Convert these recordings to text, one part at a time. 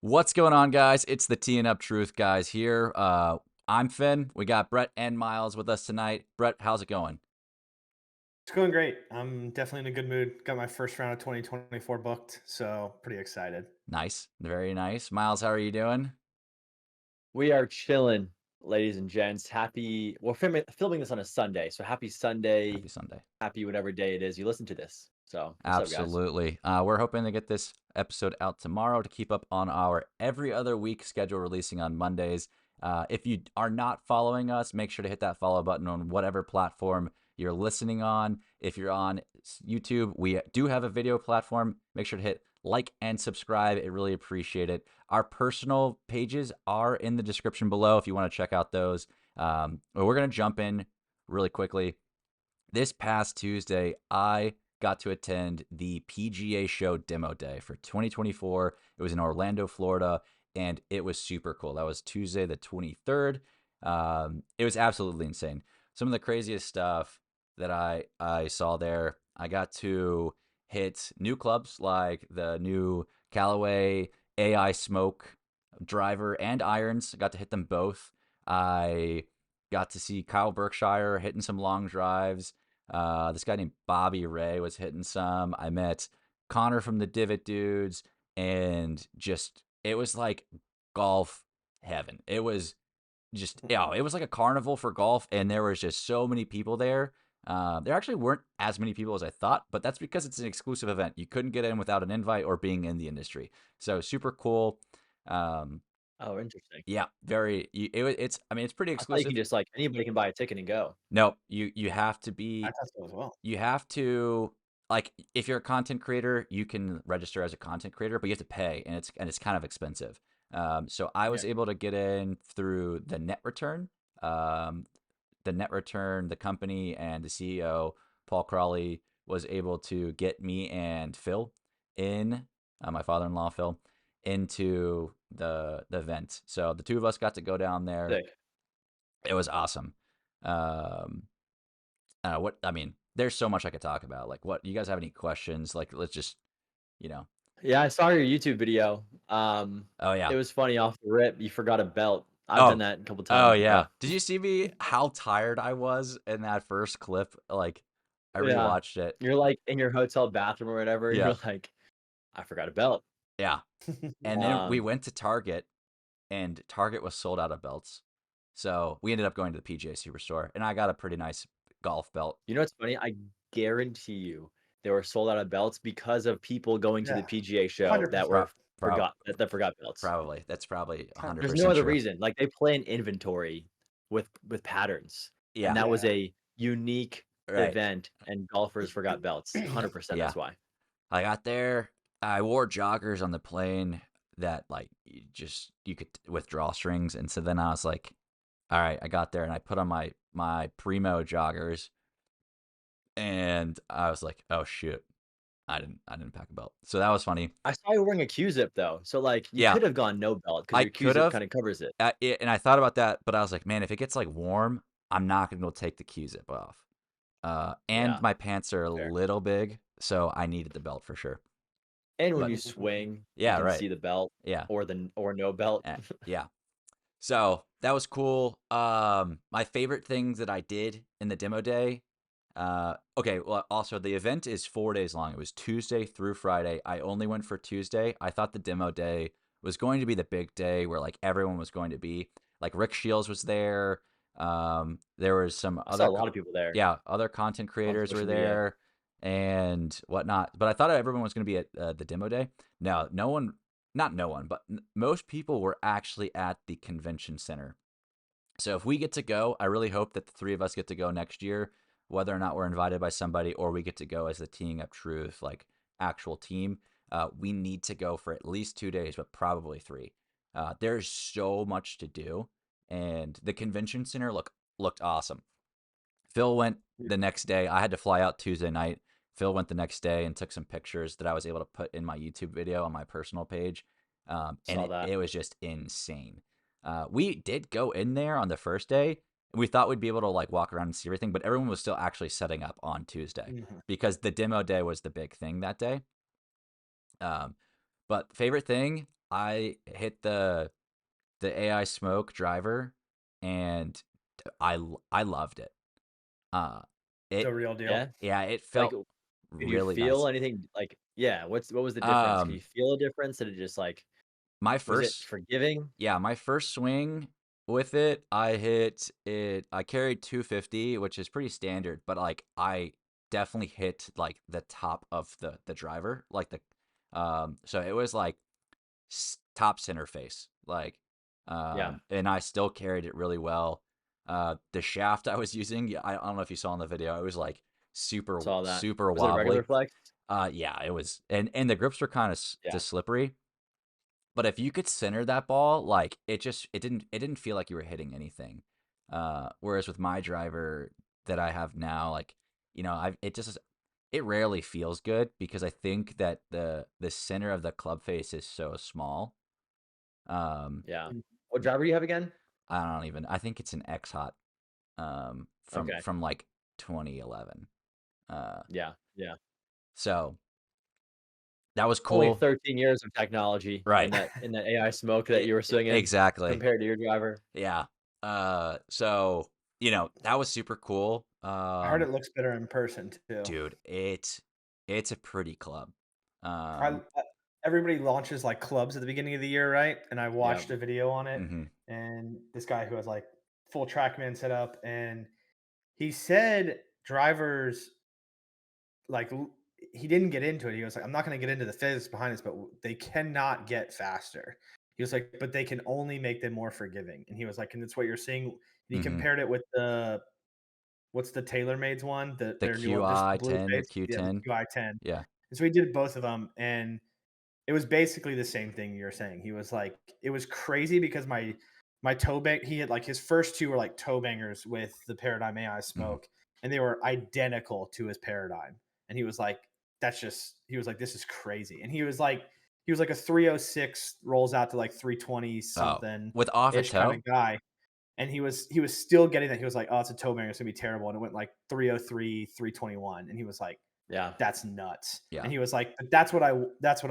What's going on, guys? It's the Teeing Up Truth guys here. I'm Finn. We got Brett and Miles with us tonight. Brett, how's it going? It's going great. I'm definitely in a good mood. Got my first round of 2024 booked, so pretty excited. Nice, very nice. Miles, how are you doing? We are chilling, ladies and gents. We're filming this on a Sunday, so happy Happy Sunday, Sunday. happy whatever day it is you listen to this. So, what's up, guys? Absolutely. We're hoping to get this episode out tomorrow to keep up on our every other week schedule releasing on Mondays. If you are not following us, make sure to hit that follow button on whatever platform you're listening on. If you're on YouTube, we do have a video platform. Make sure to hit like and subscribe. It really appreciate it. Our personal pages are in the description below if you want to check out those. But we're going to jump in really quickly. This past Tuesday, I got to attend the PGA Show demo day for 2024. It was in Orlando, Florida, and it was super cool. That was Tuesday, the 23rd. It was absolutely insane. Some of the craziest stuff that I saw there. I got to hit new clubs like the new Callaway AI Smoke driver and irons. I got to hit them both. I got to see Kyle Berkshire hitting some long drives. This guy named Bobby Ray was hitting some. I met Connor from the Divot Dudes, and just it was like golf heaven. It was just it was like a carnival for golf, and there was just so many people there. There actually weren't as many people as I thought, but that's because it's an exclusive event. You couldn't get in without an invite or being in the industry. So super cool. Um, Oh, interesting. yeah, very. It's I mean it's pretty I thought you exclusive. can just anybody can buy a ticket and go. No, you have to I be thought so as well. you have to like if you're a content creator, you can register as a content creator, but you have to pay, and it's kind of expensive. So I Yeah, was able to get in through the net return. Um, the net return, the company, and the CEO, Paul Crawley, was able to get me and Phil in, my father-in-law Phil, into the event. So the two of us got to go down there. sick. It was awesome. Um, what I mean, there's so much I could talk about. Like, what you guys have any questions? Like, let's just, you know. Yeah, I saw your YouTube video. Oh yeah. It was funny off the rip. You forgot a belt. I've done Oh, that a couple oh times. yeah. Did you see me how tired I was in that first clip? Like, I Yeah, rewatched it. you're like in your hotel bathroom or whatever. Yeah, You're like, I forgot a belt. yeah. And then we Um, went to Target, and Target was sold out of belts. So we ended up going to the PGA Superstore, and I got a pretty nice golf belt. You know what's funny? I guarantee you they were sold out of belts because of people going to the Yeah, PGA show that 100%. Pro- were pro- that forgot belts. Probably. That's probably There's no 100% other true. reason. Like they play an inventory with patterns, and Yeah. that was Yeah. a unique Right. event, and golfers forgot belts. 100%. Yeah. That's why. I got there. I wore joggers on the plane that like you could with drawstrings, and so then I was like, all right, I got there and I put on my primo joggers, and I was like, oh shoot, I didn't pack a belt. So that was funny. I saw you wearing a Q-zip though, so like you Yeah, could have gone no belt because I your could Q-zip have, kind of covers it. and I thought about that, but I was like, man, if it gets like warm, I'm not gonna be able to take the Q zip off. And Yeah, my pants are a fair. little big, so I needed the belt for sure. And when But you swing, you yeah, can right. see the belt Yeah, or no belt. yeah. So that was cool. My favorite things that I did in the demo day. Okay. Well, also the event is 4 days long. It was Tuesday through Friday. I only went for Tuesday. I thought the demo day was going to be the big day where like everyone was going to be. Like Rick Shields was there. There was some I saw other, a lot of people there yeah, other content on creators were social media. there and whatnot. But I thought everyone was going to be at the demo day. No, no one, not no one, but most people were actually at the convention center. So if we get to go, I really hope that the three of us get to go next year, whether or not we're invited by somebody or we get to go as the Teeing Up Truth, like actual team. We need to go for at least 2 days, but probably three. There's so much to do, and the convention center looked awesome. Phil went the next day. I had to fly out Tuesday night. Phil went the next day and took some pictures that I was able to put in my YouTube video on my personal page. And Saw that. it was just insane. We did go in there on the first day. We thought we'd be able to like walk around and see everything, but everyone was still actually setting up on Tuesday Mhm. because the demo day was the big thing that day. Um, but favorite thing, I hit the AI smoke driver, and I loved it. Uh, The it real deal. Yeah? yeah, it Like, felt could you really feel nice. anything like yeah, what was the difference? Could Um, you feel a difference? Did it just like my was it first forgiving? Yeah, my first swing with it, I hit it. I carried 250, which is pretty standard, but like I definitely hit like the top of the driver, like the so it was like top center face, like Yeah, and I still carried it really well. The shaft I was using, yeah, I don't know if you saw in the video, it was like saw that. super Was it a regular wobbly. flex? Yeah, it was, and the grips were kind of Yeah, just slippery. But if you could center that ball, like it didn't feel like you were hitting anything. Whereas with my driver that I have now, like it rarely feels good because I think that the center of the club face is so small. yeah. Mm. What driver do you have again? I think it's an X Hot Okay. from like 2011. Uh, Yeah, yeah. so that was Only cool, 13 years of technology right? in that AI smoke that you were swinging Exactly. compared to your driver. Yeah. So, that was super cool. I heard it looks better in person too. Dude, it's a pretty club. I, Um, I everybody launches like clubs at the beginning of the year, right? And I Yeah. watched a video on it, mhm, and this guy who has like full TrackMan set up, and he said drivers like he didn't get into it. He was like, I'm not going to get into the physics behind this, but they cannot get faster. He was like, but they can only make them more forgiving. And he was like, and that's what you're seeing. And he mhm. compared it with the what's the TaylorMade's one, The their new one, just the blue QI10 or face, yeah, the Q10. QI10. Yeah. And so he did both of them, and it was basically the same thing you're saying. He was like, it was crazy because my toe bang, he had like his first two were like toe bangers with the Paradigm AI Mhm. Smoke, and they were identical to his Paradigm. And he was like, he was like, this is crazy. And he was like a 306 rolls out to like 320 Oh, something with off a ish kind of toe? guy. And he was still getting that. He was like, oh, it's a toe banger. It's gonna be terrible. And it went like 303, 321. And he was like, Yeah, that's nuts. Yeah. And he was like, but that's what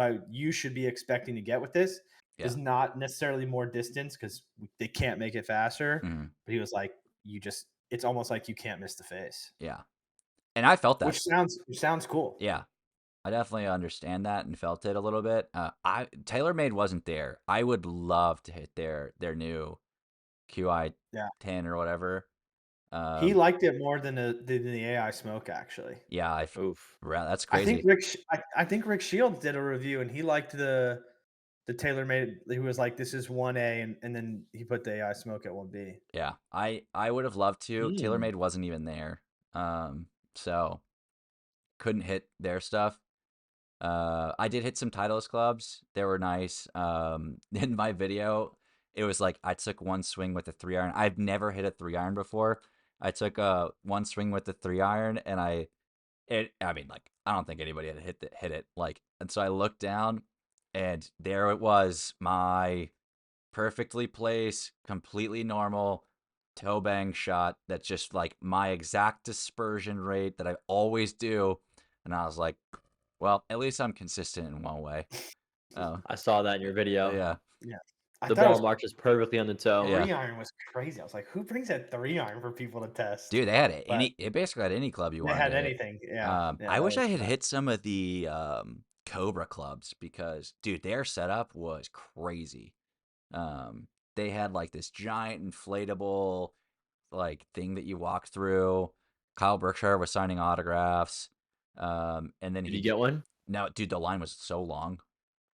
I you should be expecting to get with this Yeah. is not necessarily more distance because they can't make it faster. Mhm. But he was like, it's almost like you can't miss the face, Yeah. And I felt that. which sounds cool. Yeah. I definitely understand that and felt it a little bit. I TaylorMade wasn't there. I would love to hit their new Yeah, QI10 or whatever. he Um, liked it more than the AI smoke actually. yeah, oof. that's I think crazy. I think Rick Shields did a review and he liked the TaylorMade. He was like, this is 1A, and then he put the AI smoke at 1B. Yeah, I would have loved to. Mm. TaylorMade wasn't even there, so couldn't hit their stuff. I did hit some Titleist clubs. They were nice. In my video, it was like I took one swing with a 3 iron. I've never hit a 3 iron before. I took one swing with the 3 iron, and I mean, like I don't think anybody had hit it. Like, and so I looked down, and there it was, my perfectly placed, completely normal toe bang shot that's just like my exact dispersion rate that I always do. And I was like, well, at least I'm consistent in one way. Oh, I saw that in your video. yeah, Yeah, I The thought it ball was marches perfectly on the toe. yeah. 3 iron was crazy. I was like, who brings that 3 iron for people to test? Dude, they had But it basically had any club you they wanted had to hit. anything. Yeah, yeah, I that wish I was had nuts. hit some of the Cobra clubs because, dude, their setup was crazy. Um, they had like this giant inflatable like thing that you walk through. Kyle Berkshire was signing autographs. And then Did you he get one? no, dude, the line was so long.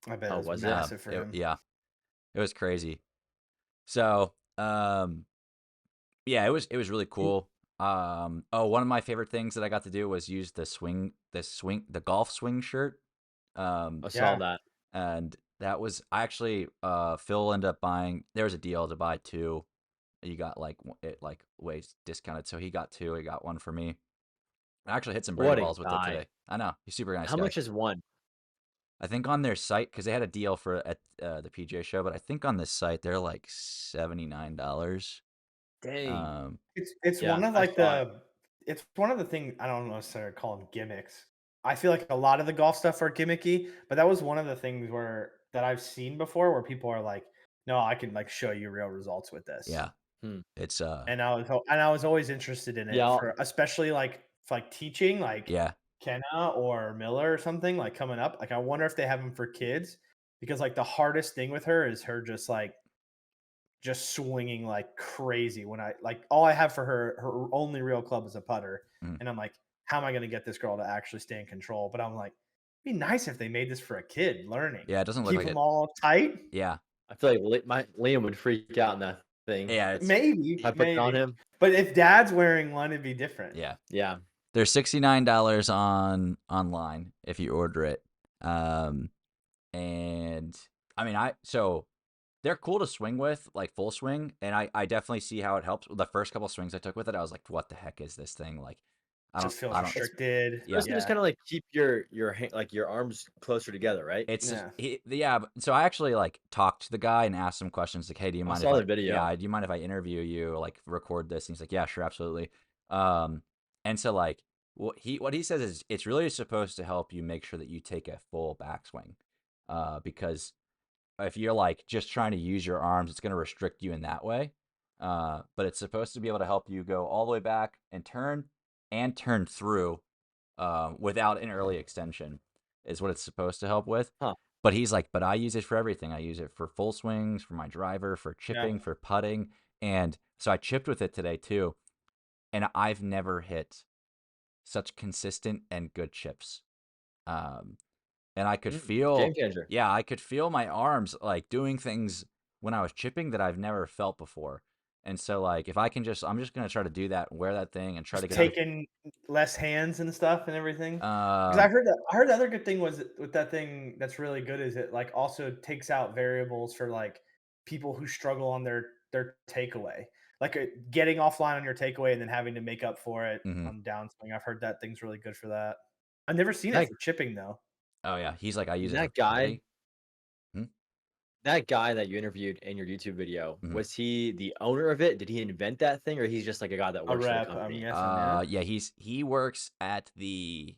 I bet it Oh, was was it? massive for him. Yeah, it was crazy. So, yeah, it was really cool. Oh, one of my favorite things that I got to do was use the golf swing shirt. Um, I saw Yeah, that. and that was I actually Phil ended up buying. There was a deal to buy two. You got like it like way discounted, so he got two. He got one for me. I actually hit some birdie What a balls with it guy. today. I know he's a super nice How guy. much is one? I think on their site because they had a deal for at the PGA show, but I think on this site they're like $79. Dang. Um, it's Yeah, one of I like saw it. it's one of the things I don't necessarily call them gimmicks. I feel like a lot of the golf stuff are gimmicky, but that was one of the things where that I've seen before where people are like, no, I can like show you real results with this. Yeah. Hmm. It's And I was always interested in it Yeah, for especially like for like teaching like yeah. Kenna or Miller or something like coming up. Like I wonder if they have them for kids because like the hardest thing with her is her just swinging like crazy when I like all I have for her only real club is a putter. Mhm. And I'm like, how am I going to get this girl to actually stay in control? But I'm like, it'd be nice if they made this for a kid learning. Yeah, it doesn't look Keep like them it. all tight. Yeah. I feel like Liam would freak out in that thing. Yeah, it's Maybe, I put it on maybe. him. But if dad's wearing one, it'd be different. yeah. Yeah. They're $69 online if you order it. And I mean so they're cool to swing with, like full swing, and I definitely see how it helps. The first couple swings I took with it, I was like, what the heck is this thing? Like Just feels I don't restricted. Yeah. Just kind of like keep your like your arms closer together, right? It's just Yeah. yeah. So I actually like talked to the guy and asked him questions like, "Hey, do you I mind saw if the video. yeah, do you mind if I interview you, like record this?" And he's like, "Yeah, sure, absolutely." And so like what he says is it's really supposed to help you make sure that you take a full backswing, because if you're like just trying to use your arms, it's going to restrict you in that way. But it's supposed to be able to help you go all the way back and turn through without an early extension is what it's supposed to help with. Huh. But he's like, but I use it for everything. I use it for full swings, for my driver, for chipping, Yeah. for putting. And so I chipped with it today too. And I've never hit such consistent and good chips. And I could Game feel, changer. yeah, I could feel my arms like doing things when I was chipping that I've never felt before. And so like if I can I'm just gonna try to do that, wear that thing, and try to Just get out. taking less hands and stuff and everything. Because Um, I heard the other good thing was with that thing that's really good is it like also takes out variables for like people who struggle on their takeaway. Like getting offline on your takeaway and then having to make up for it mhm. on downswing. I've heard that thing's really good for that. I've never seen it That for chipping though. Oh yeah, he's like, I use it for that guy, putting. Hmm? that guy that you interviewed in your YouTube video, Mhm. was he the owner of it? Did he invent that thing, or he's just like a guy that A works for the rep, I'm company? guessing, yeah. Yeah, he works at the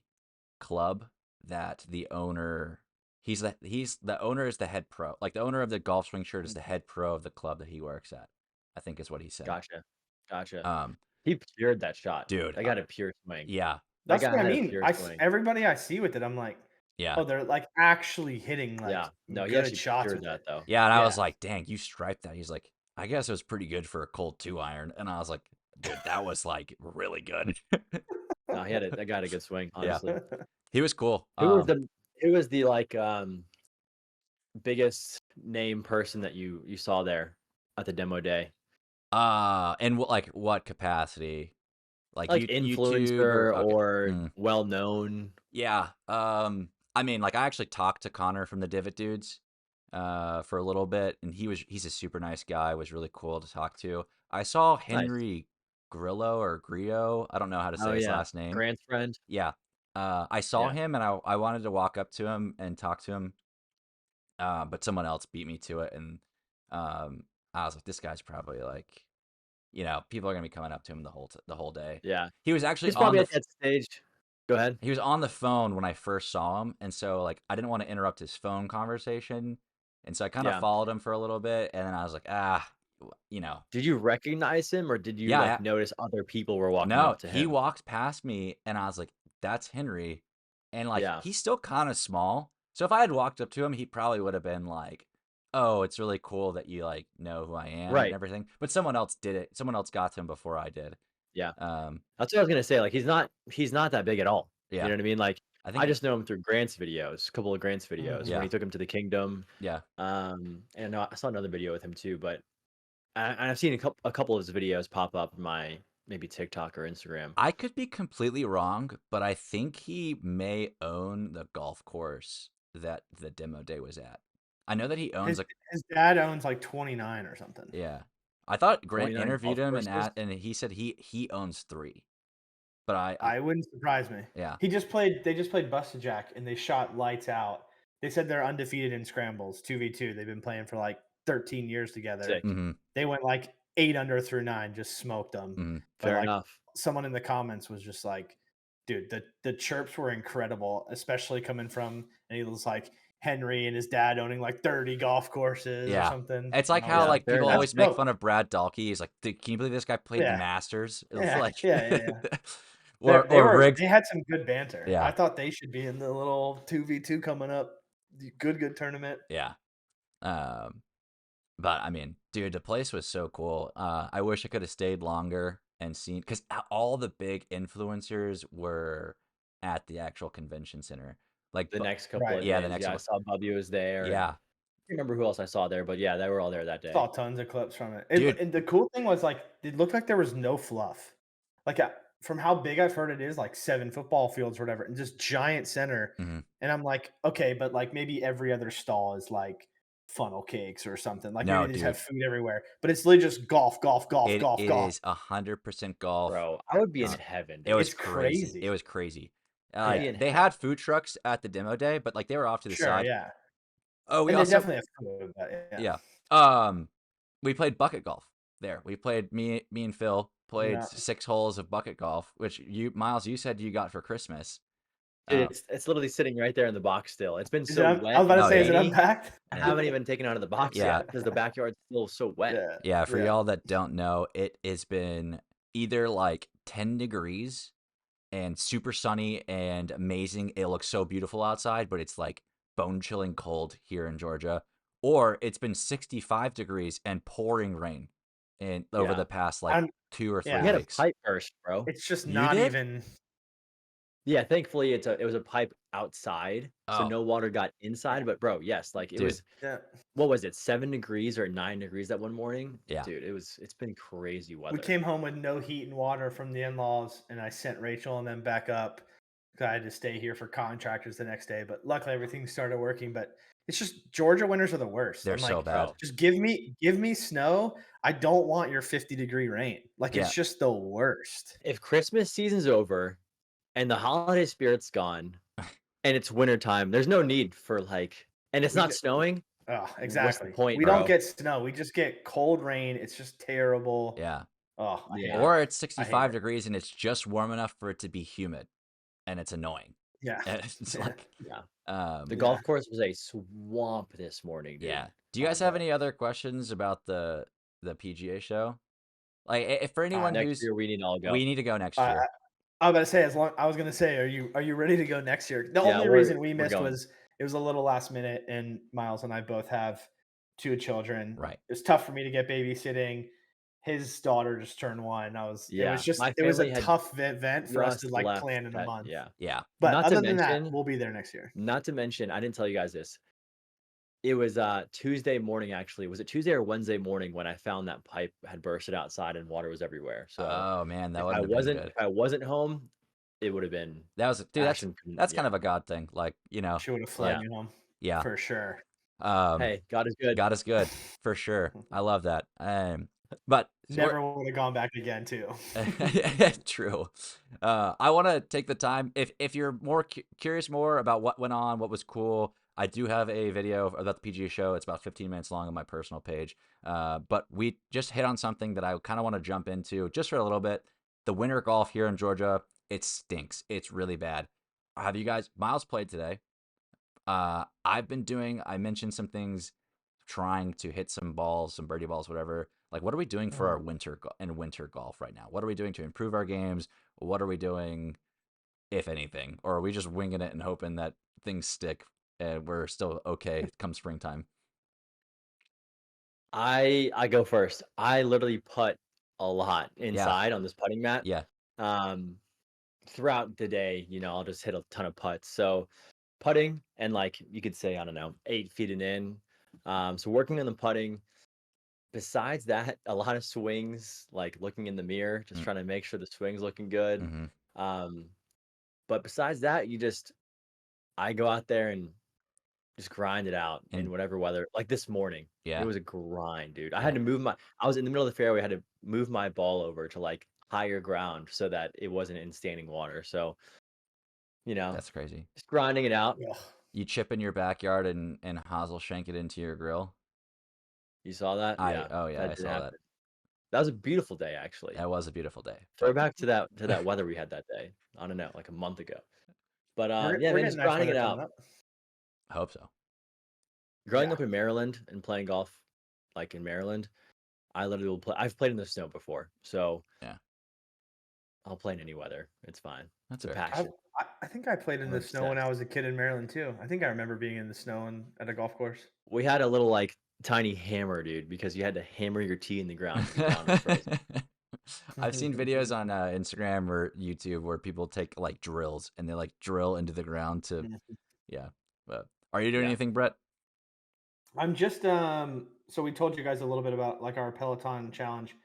club that the owner. He's the owner is the head pro. Like the owner of the golf swing shirt is the head pro of the club that he works at. I think is what he said. Gotcha. Um, He pured that shot. dude, That got a pure swing. yeah, That That's guy what I had a mean. pure swing. Everybody I see with it, I'm like, yeah, oh, they're like actually hitting like Yeah. No, he good actually shots pured with that it. though. yeah. And I was Yeah. like, dang, you striped that. He's like, I guess it was pretty good for a cold 2-iron. And I was like, dude, that was like really good. No, that guy had a good swing, Yeah. honestly. He was cool. Who was the like biggest name person that you saw there at the demo day? And what capacity? Like Like YouTube or influencer okay. or well known? Yeah. I mean, like I actually talked to Connor from the Divot Dudes for a little bit, and he's a super nice guy, was really cool to talk to. I saw Nice. Henry Grillo or Grillo, I don't know how to Oh say his yeah, last name. Grant's friend. Yeah. I saw Yeah. him and I wanted to walk up to him and talk to him. But someone else beat me to it, and I was like, this guy's probably like, people are gonna be coming up to him the whole day. Yeah. He was actually He's on probably the at that stage. Go ahead. he was on the phone when I first saw him, and so like I didn't want to interrupt his phone conversation, and so I kind of Yeah. followed him for a little bit, and then I was like, Did you recognize him, or did you Yeah, like notice other people were walking no, up to he him? walked past me, and I was like, that's Henry, and like Yeah. he's still kind of small, so if I had walked up to him, he probably would have been like, oh, it's really cool that you like know who I am and Right. everything, but someone else did it. Someone else got to him before I did. Yeah. Um, That's what I was gonna say. Like he's not that big at all. You yeah, know what I mean? Like I I think, just know him through Grant's videos, a couple of Grant's videos Yeah. when he took him to the Kingdom. yeah. And I saw another video with him too, but I've seen a couple of his videos pop up in my maybe TikTok or Instagram. I could be completely wrong, but I think he may own the golf course that the demo day was at. I know that he owns His dad owns like 29 or something. yeah. I thought Grant 29 interviewed golf him courses? and he said he owns 3. But I wouldn't surprise me. yeah. They just played Busted Jack and they shot lights out. They said they're undefeated in scrambles, 2v2. They've been playing for like 13 years together. Sick. Mhm. They went like 8 under through 9, just smoked them. Mhm. But Fair like enough. someone in the comments was just like, dude, the chirps were incredible, especially coming from, and he was like, Henry and his dad owning like 30 golf courses or Yeah. something. It's like And I was how Yeah, like fair people enough. always that's make dope. fun of Brad Dahlke. He's like, "Dude, can you believe this guy played the Yeah. Masters?" It's Yeah, like, yeah. or Riggs. They had some good banter. Yeah. I thought they should be in the little 2v2 coming up. Good tournament. Yeah. But I mean, dude, the place was so cool. I wish I could have stayed longer and seen, because all the big influencers were at the actual convention center. Like, The next couple Right. of yeah, the days, next yeah, I one. saw Bubby was there, and I Yeah, can't remember who else I saw there, but yeah, they were all there that Saw day. tons of clips from it. dude. And the cool thing was like it looked like there was no fluff. Like from how big I've heard it is, like 7 football fields or whatever, and just giant center. Mhm. And I'm like, okay, but like maybe every other stall is like funnel cakes or something. Like maybe No, they just have dude, food everywhere, but it's literally just golf, golf, golf, it golf, it golf. is 100% golf. Bro, I would be in Uh, heaven, it dude. was It's crazy. It crazy. was crazy. I'd Like be Yeah. in they heaven. had food trucks at the demo day, but like they were off to the Sure, side. yeah. Oh, we And they also definitely have food, but yeah. yeah. We played bucket golf there. We played me and Phil played Yeah. 6 holes of bucket golf, which Miles, you said you got for Christmas. Dude, Uh, it's literally sitting right there in the box still. It's been Is it so I wet was about and to oh say, is yeah, it rainy, unpacked? I yeah, haven't even taken it out of the box yeah, yet because the backyard's still so wet. Yeah. yeah. For Yeah. y'all that don't know, it has been either like 10 degrees and super sunny and amazing. It looks so beautiful outside, but it's like bone chilling cold here in Georgia. Or it's been 65 degrees and pouring rain and over Yeah. the past like I'm 2 or yeah. 3 We had a weeks. pipe burst, bro. It's just You not did? even Yeah, thankfully it was a pipe outside, so Oh, no water got inside, but bro, yes, like it dude. was yeah. what was it, 7 degrees or 9 degrees that one morning? Yeah. Dude, it's been crazy We weather. came home with no heat and water from the in-laws, and I sent Rachel and them back up because I had to stay here for contractors the next day. But luckily, everything started working. But it's just Georgia winters are the worst. They're I'm so like, bad. Bro, just give me snow. I don't want your 50-degree rain. Like Yeah. it's just the worst. if Christmas season's over and the holiday spirit's gone and it's wintertime, there's no need for like and it's We not d- snowing, Oh, what's the exactly. point, We don't bro? get snow. We just get cold rain. It's just terrible. Yeah. Oh, I hate Yeah. it. Or it's I hate 65 it. degrees and it's just warm enough for it to be humid and it's annoying. Yeah. And it's Yeah. like, Yeah. The Yeah. golf course was a swamp this morning, dude. yeah. Do you guys have any other questions about the PGA show? Like, for anyone Next who's, year we need to all go. we need to go next I year. I was about to say I was gonna say, are you ready to go next year? The Yeah, only reason we we're missed going. was it was a little last minute, and Miles and I both have 2 children. Right. It was tough for me to get babysitting. His daughter just turned 1. Yeah. My It was a family had tough event for us to just like left plan in a that month. yeah. Yeah. But Not to other than that, mention we'll be there next year. not to mention, I didn't tell you guys this. It was Tuesday morning actually. Was it Tuesday or Wednesday morning when I found that pipe had bursted outside and water was everywhere? So Oh man, that if wouldn't have been good. if I wasn't home, it would have been That was, dude, Ashton couldn't that's kind yeah. of a God thing. Like, She would have Yeah. flown you home yeah. for sure. Hey, God is good. God is good for sure. I love that. But Never would have gone back again too. true. I want to take the time. If you're more curious more about what went on, what was cool, I do have a video about the PGA show. It's about 15 minutes long on my personal page. But we just hit on something that I kind of want to jump into just for a little bit. The winter golf here in Georgia, it stinks. It's really bad. Have you guys? Miles played today. I mentioned some things, trying to hit some balls, some birdie balls, whatever. Like, what are we doing for our winter golf right now? What are we doing to improve our games? What are we doing, if anything? Or are we just winging it and hoping that things stick and we're still okay come springtime? I go first. I literally putt a lot Yeah. inside on this putting mat. Yeah. Throughout the day, I'll just hit a ton of putts. So putting and like you could say, I don't know, 8 feet and in. So working on the putting. Besides that, a lot of swings, like looking in the mirror, just Mm. trying to make sure the swing's looking good. Mm-hmm. But besides that, I go out there and just grind it out in And whatever weather. Like this morning, yeah. it was a grind, dude. I Yeah. had to I was in the middle of the fairway, I had to move my ball over to like higher ground so that it wasn't in standing water. So, That's crazy. just grinding it out. Ugh. You chip in your backyard and Hazel shank it into your grill. You saw that? Yeah. Oh yeah, I That did saw happen. That was a beautiful day, actually. that. That was a beautiful day. Throw But back to that weather we had that day. I don't know, like a month ago. But We're yeah, man, getting just nice grinding weather it coming out. up. I hope so. growing Yeah. up in Maryland and playing golf, like in Maryland, I literally will play. I've played in the snow before, so Yeah. I'll play in any weather. It's fine. That's It's a fair. passion. I think I played in I'm the snow when I obsessed. was a kid in Maryland too. I think I remember being in the snow at a golf course. We had a little like tiny hammer, dude, because you had to hammer your tee in the ground because the ground was frozen. I've seen videos on Instagram or YouTube where people take like drills and they like drill into the ground to, yeah. But are you doing Yeah. anything, Brett? I'm just so we told you guys a little bit about like our Peloton challenge.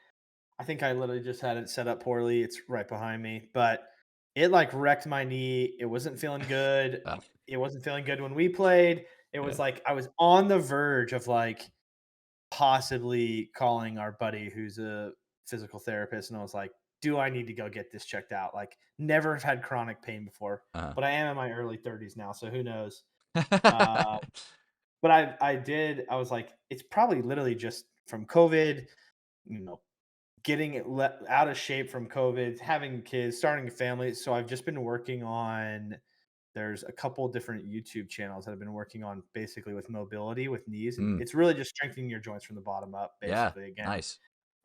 I think I literally just had it set up poorly. It's right behind me, but it like wrecked my knee. It wasn't feeling good. Oh, It wasn't feeling good when we played. It yeah. was like I was on the verge of like possibly calling our buddy who's a physical therapist, and I was like, do I need to go get this checked out? Like never have had chronic pain before, Uh-huh. but I am in my early 30s now, so who knows? Uh, but I was like, it's probably literally just from COVID, you know, getting out of shape from COVID, having kids, starting a family. So I've just been working on. There's a couple different YouTube channels that I've been working on basically with mobility with knees, and Mm, it's really just strengthening your joints from the bottom up, yeah, basically. Again, nice.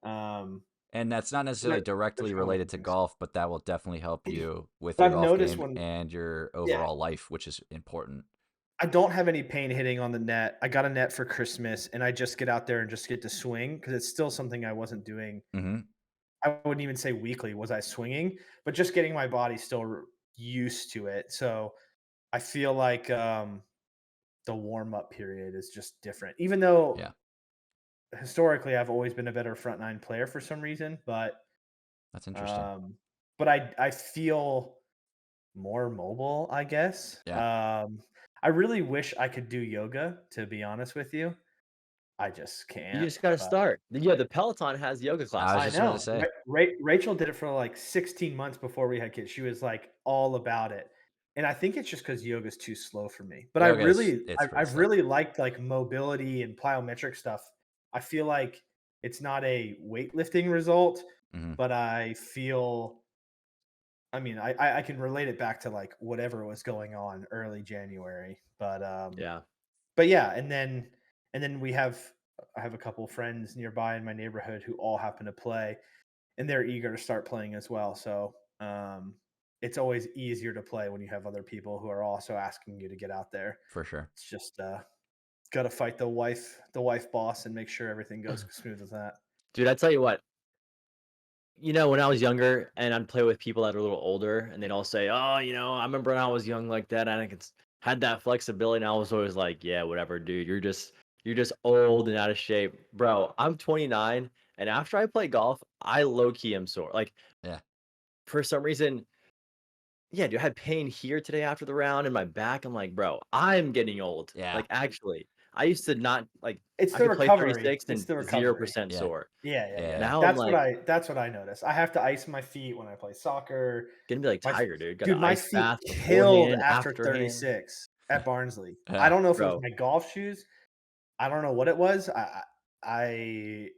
um, And that's not necessarily they're, they're directly trying to work related on to things. golf, but that will definitely help you with But your I've golf noticed game when, and your yeah, overall life, which is important. I don't have any pain hitting on the net. I got a net for Christmas, and I just get out there and just get to swing because it's still something I wasn't doing. Mm-hmm. I wouldn't even say weekly was I swinging, but just getting my body still used to it. So I feel like the warm up period is just different, even though Yeah, historically I've always been a better front nine player for some reason, that's interesting. um, but I feel more mobile, I guess. Yeah. I really wish I could do yoga, to be honest with you. I just You can't. just got to But start. Yeah, the Peloton has yoga I was I classes. just about to know say. Rachel did it for like 16 months before we had kids. She was like all about it. And I think it's just because yoga is too slow for me. But Yoga is it's pretty I've slow. really liked like mobility and plyometric stuff. I feel like it's not a weightlifting result, Mm-hmm. but I feel, I mean, I can relate it back to like whatever was going on early January. Yeah. But yeah, and then I have a couple friends nearby in my neighborhood who all happen to play, and they're eager to start playing as well. So it's always easier to play when you have other people who are also asking you to get out there. For sure. It's just got to fight the wife boss and make sure everything goes smooth with that. Dude, I tell you what, when I was younger and I'd play with people that are a little older and they'd all say, "Oh, I remember when I was young like that and I could had that flexibility." And I was always like, "Yeah, whatever, dude. You're just old and out of shape." Bro, I'm 29 and after I play golf, I low key am sore. Like Yeah. for some reason, yeah, dude, I had pain here today after the round in my back. I'm like, "Bro, I'm getting old." Yeah. Like actually, I used to not like It's I the could play recovery. 36 It's and the recovery. 0% Yeah. sore. Yeah. Yeah. Now I'm like That's what I notice. I have to ice my feet when I play soccer. gonna be like My Tiger, dude. Got an dude, my ice feet bath killed beforehand, after afterhand. 36 at Barnsley. I Yeah. don't know if it was Bro, my golf shoes. I don't know what it was. Those probably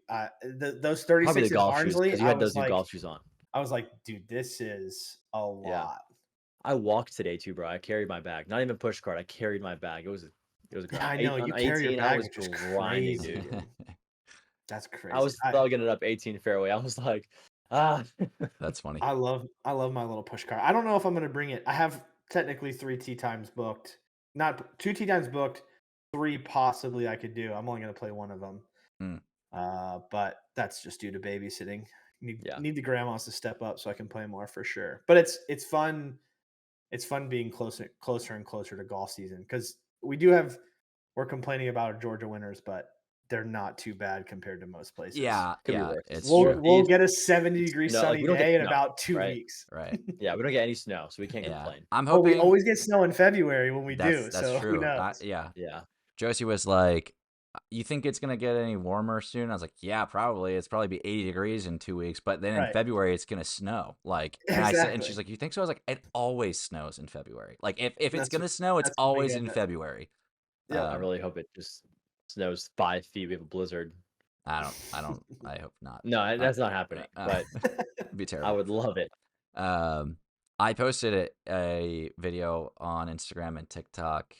the 36 at golf shoes Barnsley, because you had those new golf shoes on. I was like, dude, this is a Yeah. lot. I walked today too, bro. I carried my bag. Not even push cart. I carried my bag. It was a Yeah, grind. I know On you carry your 18, I bag, was which is grinding, crazy, dude. dude. That's I crazy. was thugging it up 18 fairway. I was like, ah. That's funny. I love my little push car. I don't know if I'm gonna bring it. I have technically 3 tee times booked. Not 2 tee times booked, 3 possibly I could do. I'm only gonna play one of them. Mm. But that's just due to babysitting. Yeah. Need the grandmas to step up so I can play more for sure. But it's fun. It's fun being closer and closer to golf season because we're complaining about our Georgia winters, but they're not too bad compared to most places. Yeah. Could be Yeah. worse. It's Snow true. We'll season, get a 70-degree snow, like sunny we don't get day in snow, about 2 right? weeks. Right. Yeah, we don't get any snow, so we can't Yeah. complain. I'm But we hoping always get snow in February when we that's do. So who true. knows? Yeah. Yeah. Josie was like, "You think it's gonna get any warmer soon?" I was like, "Yeah, probably. It's probably be 80 degrees in 2 weeks, but then in Right. February it's gonna snow." Like, and I said, and she's Exactly. like, "You think so?" I was like, "It always snows in February. Like, if it's That's gonna snow, it's that's what we always get. in February." Yep. I really hope it just snows 5 feet. We have a blizzard. I hope not. No, that's not happening, but it'd be I terrible. would love it. I posted a video on Instagram and TikTok.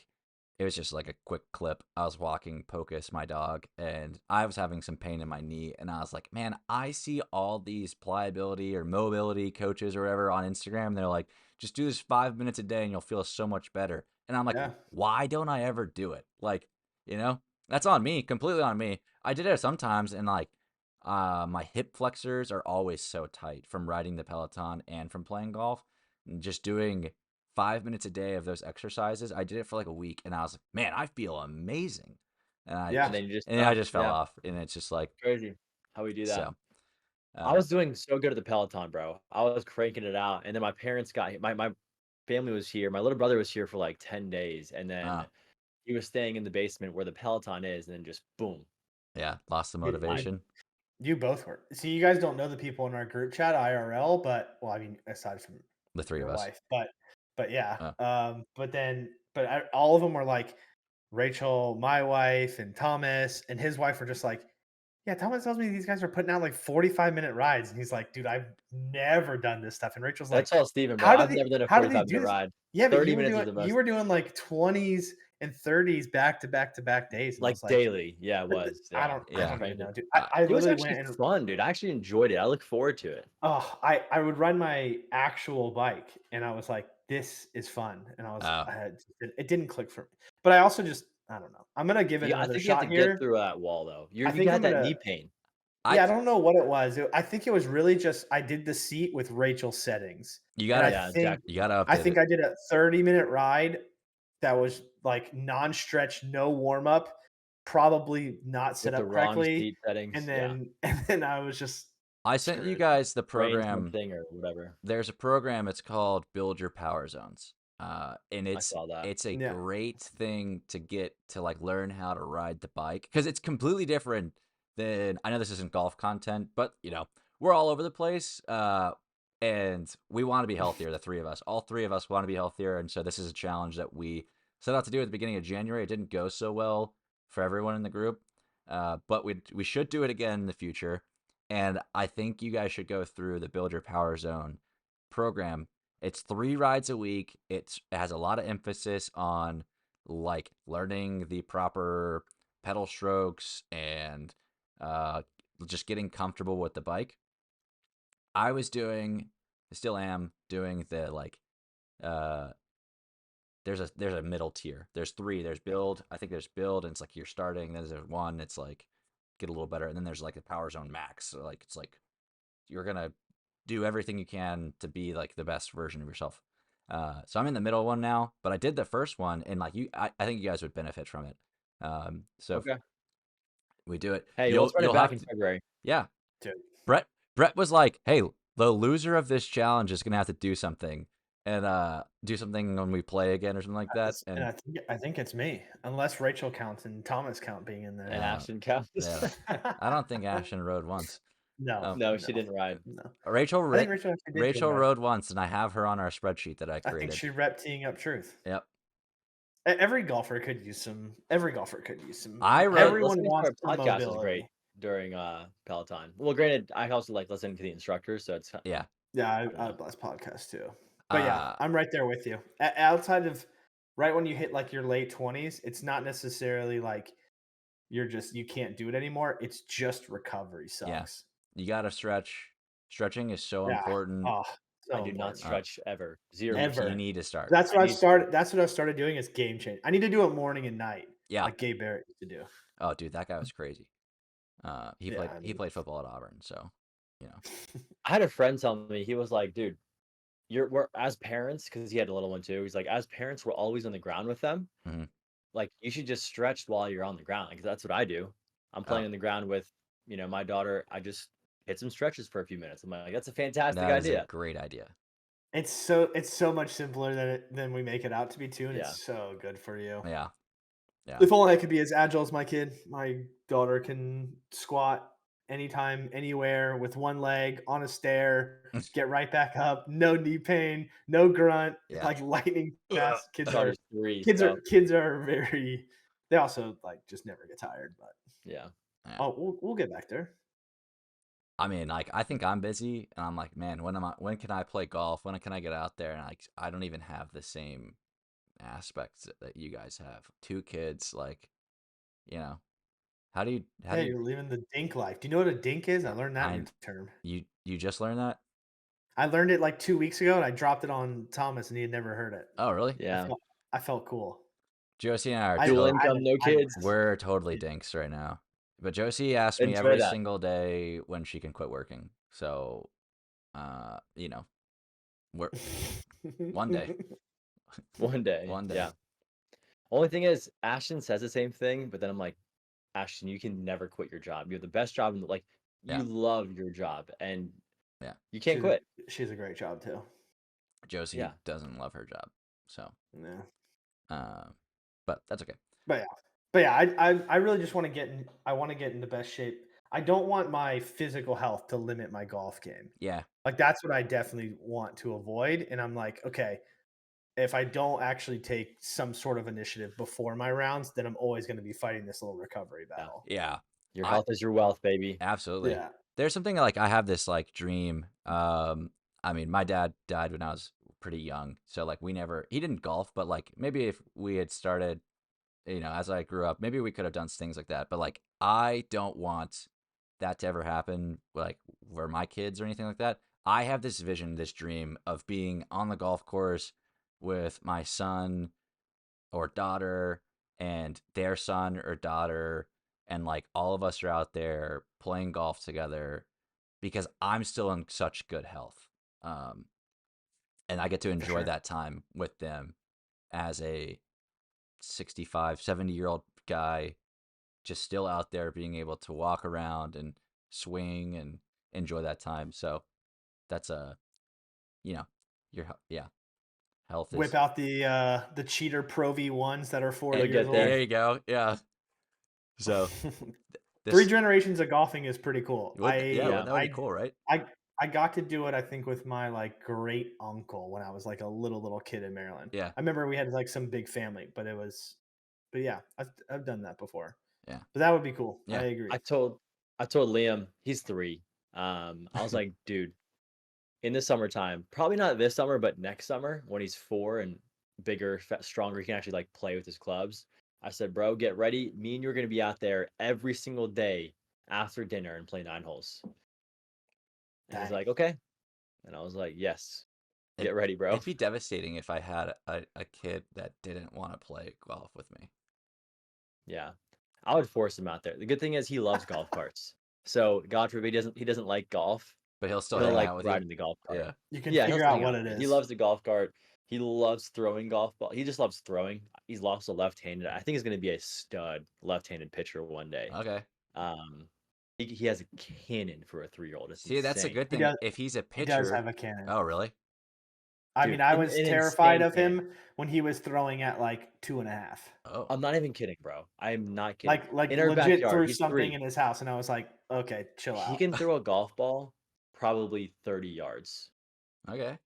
it was just like a quick clip. I was walking Pocus, my dog, and I was having some pain in my knee. And I was like, man, I see all these pliability or mobility coaches or whatever on Instagram. And they're like, just do this 5 minutes a day and you'll feel so much better. And I'm like, Yeah. why don't I ever do it? Like, that's on me, completely on me. I did it sometimes, and like, my hip flexors are always so tight from riding the Peloton and from playing golf. And just doing 5 minutes a day of those exercises, I did it for like a week, and I was like, man, I feel amazing. And I Yeah. And then you just and then I stop. just fell Yeah, off, and it's just like crazy how we do that. so. I was doing so good at the Peloton, bro. I was cranking it out, and then my parents got my family was here. My little brother was here for like 10 days, and then Uh, he was staying in the basement where the Peloton is, and then just boom, yeah, lost the Dude, life. motivation. you both were. See, you guys don't know the people in our group chat IRL, but well, I mean, aside from The three your of us. wife, but yeah. Uh, But all of them were like Rachel, my wife, and Thomas, and his wife were just like, yeah. Thomas tells me these guys are putting out like 45-minute rides, and he's like, dude, I've never done this stuff. And Rachel's like, That's all Steven, bro. how do I've they? never done a How do they 45-minute do this? ride. Yeah, but 30 minutes is the you most, were doing like 20s and 30s back to back to back days, and I like was like, daily. Yeah, it was. Yeah, I yeah. don't even cranking. know, dude. Uh, I It was literally actually went and fun, dude. I actually enjoyed it. I look forward to it. oh, I would ride my actual bike, and I was like, "This is fun," and uh, it didn't click for me. But I also just I don't know. I'm gonna give it Yeah, I another think you have to shot get here. through that wall though. I You think had I'm that knee gonna. pain. I Yeah, I don't know what it was. I think it was really just I did the seat with Rachel's settings, you and gotta Yeah, exactly. you gotta I update think it. I did a 30-minute ride that was like non-stretch, no warm up, probably not set With the up wrong correctly, seat settings. and Yeah. then I was just I sent you screwed. guys the Brain program. something or whatever. There's a program. It's called Build Your Power Zones, and I saw that. it's a Yeah. great thing to get to like learn how to ride the bike because it's completely different than I know this isn't golf content, but we're all over the place, and we want to be healthier. The three of us, all three of us, want to be healthier, and so this is a challenge that we set out to do at the beginning of January. It didn't go so well for everyone in the group, but we should do it again in the future. And I think you guys should go through the Build Your Power Zone program. It's 3 rides a week. It has a lot of emphasis on like learning the proper pedal strokes and uh, just getting comfortable with the bike. I was doing, I still am doing the like, uh, there's a middle tier. There's three. There's build. I think there's build, and it's like you're starting. Then there's one. It's like get a little better, and then there's like the Power Zone Max. So like it's like you're gonna do everything you can to be like the best version of yourself. So I'm in the middle one now, but I did the first one, and like I think you guys would benefit from it. So if Okay. we do it, Hey, let's run it you'll back have in to, February. yeah. Dude. Brett was like, hey, the loser of this challenge is gonna have to do something, and do something when we play again or something like that. And And I think it's me, unless Rachel counts and Thomas count being in And there. Ashton counts. yeah, I don't think Ashton rode once. No, No, she didn't ride. no. Rachel I think Rachel actually did. Rachel rode once, and I have her on our spreadsheet that I I think created. she rep teeing up truth. Yep. Every golfer could use some. Every golfer could use some. I rode. Hey, Everyone listening to wants our some podcast is great mobility. during Peloton. Well, granted, I also like listening to the instructors, so it's Yeah. Yeah, don't I know. bless podcasts too. But yeah, Uh, I'm right there with you. Outside of right when you hit like your late 20s, it's not necessarily like you can't do it anymore. It's just recovery Yeah. sucks. You gotta stretch. Stretching is so Yeah. important. Oh, I so do not important. stretch ever. Zero You, percent. you Ever. need to start. That's what I've Need to. started. That's what I've started doing is game change. I need to do it morning and night, Yeah. like Gabe Barrett used to do. Oh, dude, that guy was crazy. He Yeah, played I he mean, played football at Auburn, so I had a friend tell me, he was like, dude, we're as parents, because he had a little one too. He's like, as parents, we're always on the ground with them. Mhm. Like, you should just stretch while you're on the ground. Because that's what I do. I'm playing Oh, on the ground with, my daughter. I just hit some stretches for a few minutes. I'm like, that's a fantastic that is a idea. great idea. it's so much simpler than we make it out to be too, and Yeah. it's so good for you. Yeah. Yeah. If only I could be as agile as my kid. My daughter can squat anytime, anywhere with one leg on a stair, get right back up, no knee pain, no grunt, Yeah. like lightning fast. Daughter's 3, Kids so are very. They also like just never get tired. But yeah. Yeah. oh, we'll get back there. I mean, like I think I'm busy, and I'm like, man, when can I play golf? When can I get out there? And like I don't even have the same aspects that you guys have. 2 kids, like, you know, how do you Yeah, you're living the dink life. Do you know what a dink is? I learned that new term. you just learned that? I learned it like 2 weeks ago, and I dropped it on Thomas, and he had never heard it. Oh, really? Yeah. I felt cool. Josie and I are Dual income, no kids. we're totally dinks right now. But Josie asks me Enjoy every that. single day when she can quit working. So, you know, we're one day. One day. One day. Yeah. Only thing is, Ashton says the same thing, but then I'm like, Ashton, you can never quit your job. You have the best job in the, like, Yeah. you love your job, and Yeah. you can't quit. She's a great job too. Josie doesn't love her job. So, yeah. But that's okay. But yeah, I really just want to get in. I want to get in the best shape. I don't want my physical health to limit my golf game. Yeah. Like that's what I definitely want to avoid. And I'm like, okay, if I don't actually take some sort of initiative before my rounds, then I'm always going to be fighting this little recovery battle. Yeah. Your health is your wealth, baby. Absolutely. Yeah. There's something like I have this like dream. I mean, my dad died when I was pretty young, so like he didn't golf, but like maybe if we had started, as I grew up, maybe we could have done things like that. But like I don't want that to ever happen, like for my kids or anything like that. I have this vision, this dream of being on the golf course with my son or daughter and their son or daughter, and like all of us are out there playing golf together because I'm still in such good health. And I get to enjoy that time with them as a 65, 70-year-old guy, just still out there being able to walk around and swing and enjoy that time. So that's health is. Whip out the cheater Pro V1s that are 40 You'll years get old. there. There you go. Yeah. So 3 generations of golfing is pretty cool. That would be cool, right? I got to do it, I think, with my like great uncle when I was like a little kid in Maryland. Yeah. I remember we had like some big family, but yeah, I've done that before. Yeah. But that would be cool. Yeah. I agree. I told Liam, he's 3. I was like, dude, in the summertime, probably not this summer, but next summer when he's 4 and bigger, stronger, he can actually like play with his clubs. I said, bro, get ready. Me and you're going to be out there every single day after dinner and play 9 holes. And he's like, okay. And I was like, yes, get ready, bro. It'd be devastating if I had a kid that didn't want to play golf with me. Yeah, I would force him out there. The good thing is he loves golf carts. So God forbid he doesn't like golf, but he'll still hang like out with riding the golf cart. Yeah, you can figure out what it is. He loves the golf cart. He loves throwing golf ball. He just loves throwing. He's also left-handed. I think he's going to be a stud left-handed pitcher one day. Okay. He has a cannon for a 3-year-old. See, insane. That's a good thing. If he's a pitcher, he does have a cannon. Oh, really? I mean, I was terrified of him when he was throwing at like 2.5. Oh, I'm not even kidding, bro. I am not kidding. Like in our legit backyard, threw something in his house, and I was like, okay, chill out. He can throw a golf ball probably 30 yards. Okay,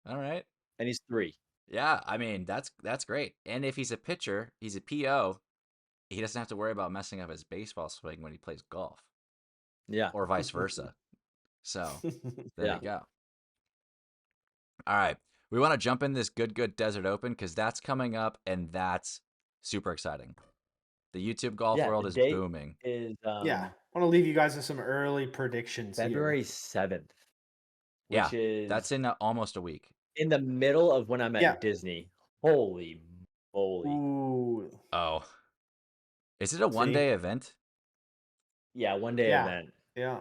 all right. And he's 3. Yeah, I mean that's great. And if he's a pitcher, he's a PO. He doesn't have to worry about messing up his baseball swing when he plays golf. Yeah, or vice versa. So there you go. All right, we want to jump in this good Desert Open because that's coming up and that's super exciting. The YouTube golf world is booming. I want to leave you guys with some early predictions. February 7th. Which is that's in almost a week. In the middle of when I'm at Disney. Holy moly! Ooh. Oh, is it a one-day event? Yeah, one-day event. Yeah.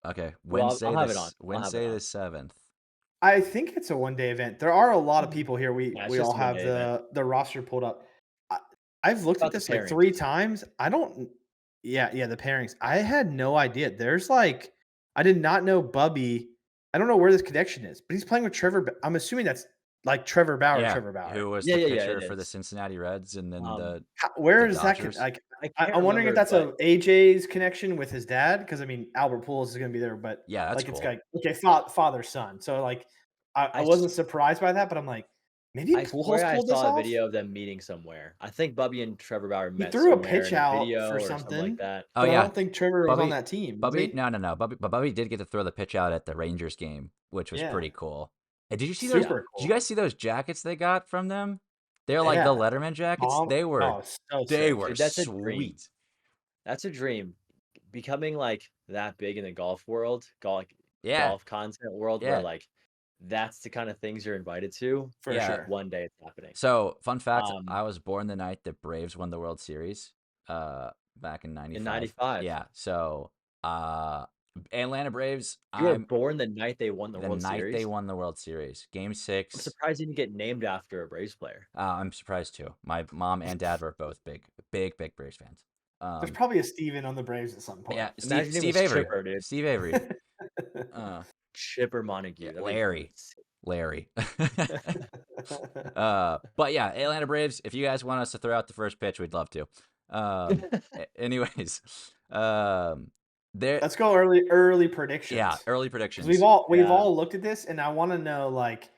Okay, Wednesday I'll have it on. Wednesday the 7th. I think it's a one-day event. There are a lot of people here. We all have the roster pulled up. I've looked at this like 3 times. I don't. Yeah, the pairings. I had no idea. There's like, I did not know Bubby. I don't know where this connection is, but he's playing with Trevor. I'm assuming that's like Trevor Bauer. Yeah, Trevor Bauer, who was the pitcher for the Cincinnati Reds, and then where is that? Like, I'm wondering if that's a AJ's connection with his dad, because I mean Albert Pujols is going to be there, but yeah, that's like cool. It's like okay, father son. So like, I wasn't surprised by that, but I'm like, maybe Pujols pulled this off. I saw a video of them meeting somewhere. I think Bubby and Trevor Bauer met. He threw a pitch out for something like that. Oh yeah, I don't think Trevor was on that team. Bubby, no. Bubby did get to throw the pitch out at the Rangers game, which was pretty cool. And did you see those? Cool. Did you guys see those jackets they got from them? They're like the Yeah. Letterman jackets. They were so they sick. were Dude, that's a dream. sweet. That's a dream. Becoming like that big in the golf world, Yeah. golf content world, where Yeah. like that's the kind of things you're invited to. For Yeah. sure. One day it's happening. So, fun fact, Um, I was born the night that Braves won the World Series, back in '95. in '95. Yeah. So, Atlanta Braves, You were I'm born the night they won the the World night Series. they won the World Series, Game I'm 6. surprised you didn't get named after a Braves player. I'm surprised too. My mom and dad were both big Braves fans. There's probably a Steven on the Braves at some point. Yeah, Imagine Steve it was Avery. Chipper, dude. Steve Avery. Chipper Montague. Yeah, That'd be Larry. insane. Larry. But yeah, Atlanta Braves, if you guys want us to throw out the first pitch, we'd love to. Anyways, there. Let's go early predictions. Yeah, early predictions. We've all looked at this, and I want to know like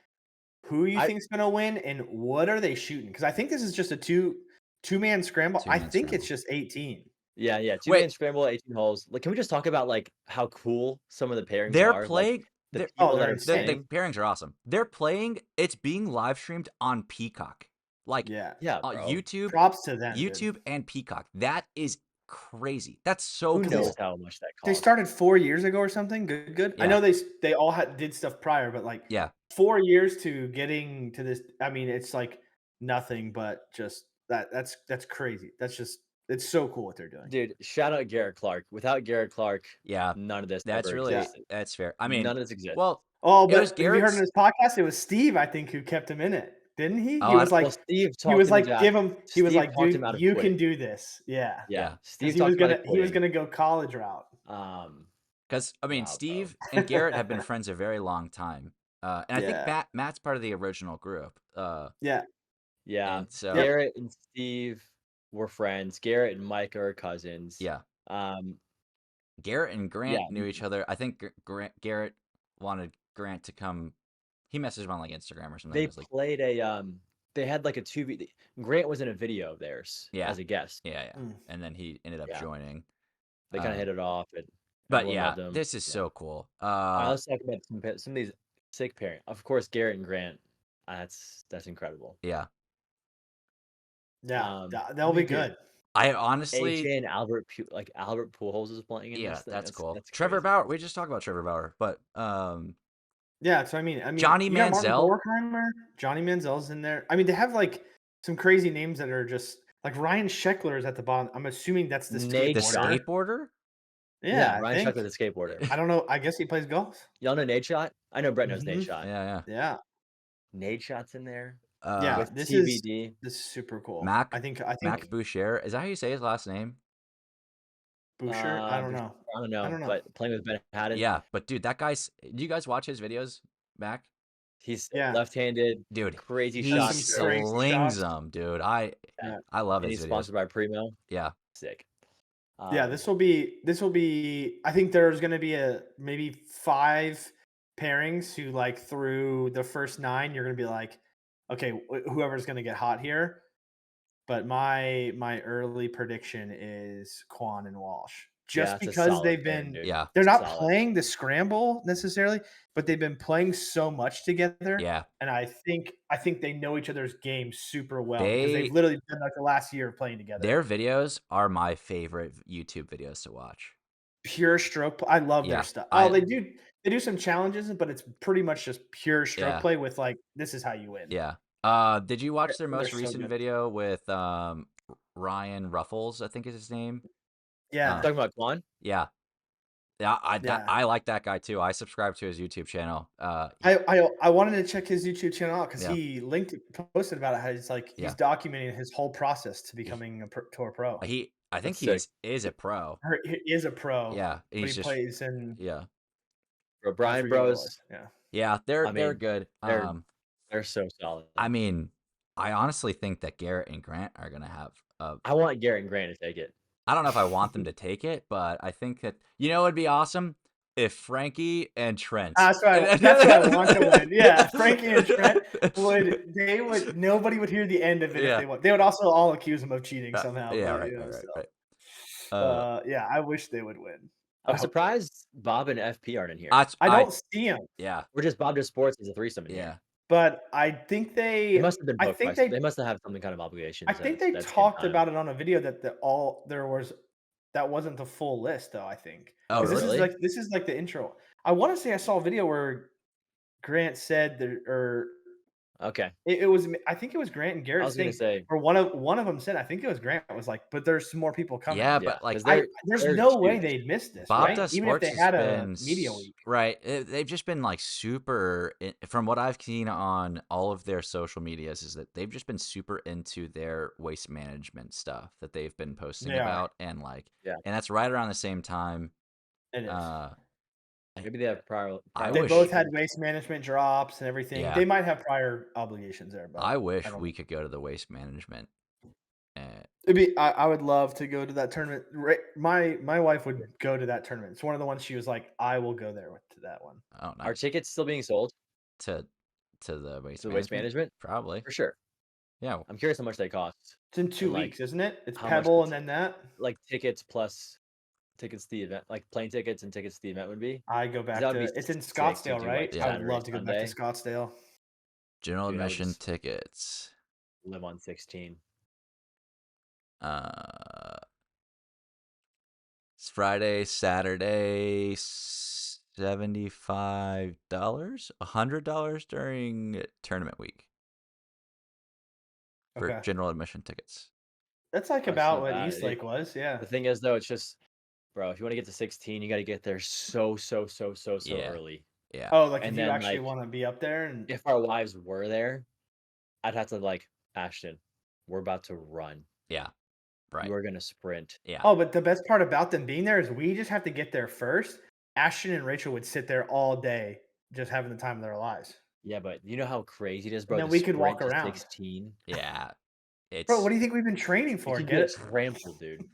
who you think's gonna win and what are they shooting? Because I think this is just a two-man scramble. I think it's just 18. Yeah, 2-man scramble, 18 holes. Like, can we just talk about like how cool some of the pairings They're are? playing. Like, they're the insane. pairings are awesome. They're playing. It's being live streamed on Peacock. Like, Yeah, bro. YouTube. Props to them. YouTube dude. and Peacock. That is crazy. That's so Who cool. knows how much that costs? They started 4 years ago or something. Good. Yeah. I know they all did stuff prior, but like 4 years to getting to this. I mean, it's like nothing but just that's crazy. It's so cool what they're doing. Dude, shout out Garrett Clark. Without Garrett Clark, yeah, none of this that's ever really existed. that's fair. I mean, none of this exists. Well, but have you heard in his podcast? It was Steve, I think, who kept him in it, didn't he? Oh, he was like, Steve he was like, give him. He was like, talked dude, him out of you quitting. can do this. Yeah. Steve he was gonna go college route. Because I mean, Steve and Garrett have been friends a very long time, and I think Matt's part of the original group. Yeah. And so Garrett and Steve were friends. Garrett and Mike are cousins. Yeah. Garrett and Grant knew each other. I think Garrett wanted Grant to come. He messaged him on like Instagram or something. They played they had like a 2v. Grant was in a video of theirs as a guest. Yeah. And then he ended up joining. They kind of hit it off. But yeah, this is so cool. Let's talk about some of these sick pairing. Of course, Garrett and Grant. That's incredible. Yeah, that'll be good. I honestly, AJ and Albert Pujols is playing in this thing. That's cool. Trevor Bauer. We just talked about Trevor Bauer, but yeah. So I mean, Johnny Manziel. Johnny Manziel's in there. I mean, they have like some crazy names that are just like Ryan Sheckler is at the bottom. I'm assuming that's the skateboarder. Yeah, Ryan Sheckler, the skateboarder. I don't know. I guess he plays golf. Y'all know Nate Shot? I know Brett knows Nate Shot. Yeah. Nate Shot's in there. With this TBD. This is super cool. Mac Mac Boucher. Is that how you say his last name? Boucher? I don't know. I don't know. But playing with Ben Haddon. Yeah, but dude, that guy's. Do you guys watch his videos, Mac? He's left-handed, dude. Crazy he shots. He slings them, dude. I love his videos. He's sponsored by Primo. Yeah. Sick. Yeah, this will be. I think there's going to be maybe 5 pairings who like through the first 9. You're going to be like, okay, whoever's going to get hot here. But my early prediction is Quan and Walsh, just because they've been. They're not playing the scramble necessarily, but they've been playing so much together. Yeah, and I think they know each other's game super well because they've literally been like the last year of playing together. Their videos are my favorite YouTube videos to watch. Pure stroke play. I love their stuff. They do some challenges, but it's pretty much just pure stroke play with like, this is how you win. Yeah. Did you watch their most recent video with Ryan Ruffles? I think is his name. Yeah. Talking about Quan? Yeah. Yeah, I like that guy too. I subscribe to his YouTube channel. I wanted to check his YouTube channel out because he posted about it. How he's like he's documenting his whole process to becoming a tour pro. I think he is a pro. He is a pro. Yeah, but he plays in Bro, Brian Bros. Yeah, they're good. They're so solid. I mean, I honestly think that Garrett and Grant are gonna have. I want Garrett and Grant to take it. I don't know if I want them to take it, but I think that it'd be awesome if Frankie and Trent. That's what I want to win. Yeah, Frankie and Trent would. Nobody would hear the end of it if they won. They would also all accuse him of cheating somehow. Yeah, right. Yeah, I wish they would win. I'm surprised Bob and FP aren't in here. I don't see them. Yeah, we're just Bob Does Sports as a threesome in here. but I think They must have been I booked by think they they must have some kind of I obligations think at they that same talked time. about it on a video that that wasn't the full list though, I think. Oh, Oh, Because really? really? this is like the intro. I wanna say I saw a video where Grant said that or Okay. it was I think it was Grant and I Garrett was gonna saying say, or one of them said I think it was Grant was like, "But there's some more people coming." Yeah, yeah, but like because There's they're no way huge. they'd miss this, Bob right? Does Even if Sports they has had a been media week. right. They've just been like super. From what I've seen on all of their social medias, is that they've just been super into their waste management stuff that they've been posting They are. about, and like, Yeah. and that's right around the same time. It is. Uh, I, Maybe they have prior I They wish, both had obligations. waste management drops and everything. yeah, They might have prior obligations there, but I I wish don't we know. could go to the waste management. Uh, It'd be I would love to go to that tournament. My wife would go to that tournament. It's one of the ones she was like, "I will go there to that one." oh, Are nice tickets still being sold to the to waste the waste management, management? probably. For sure. Yeah, I'm curious how much they cost It's in 2 and, like, weeks, isn't it? It's how much the Pebble and then that. like, tickets plus tickets to the event, like, plane tickets and tickets to the event would be. I go 'Cause that back would to be it's in sick to Scottsdale, do, like, right? I yeah. would Saturday, love to go back to Sunday. Scottsdale. General Dude, I would admission just tickets. live on 16. Uh, it's Friday, Saturday, $75, $100 during tournament week for Okay. general admission tickets. That's like That's about not what bad. East Lake was, yeah. The thing is, though, it's just bro, if you wanna get to 16, you gotta get there so Yeah, early. yeah, Oh, like if And you then, actually like, wanna be up there and if our wives were there, I'd have to, like, "Ashton, we're about to run. yeah, You right, are gonna sprint." yeah, oh, but the best part about them being there is we just have to get there first. Ashton and Rachel would sit there all day just having the time of their lives. Yeah, but you know how crazy it is, And bro, then to we could walk sprint to around. 16? yeah. Bro, what It's do you think we've been training You for? could Get get it? trampled, dude.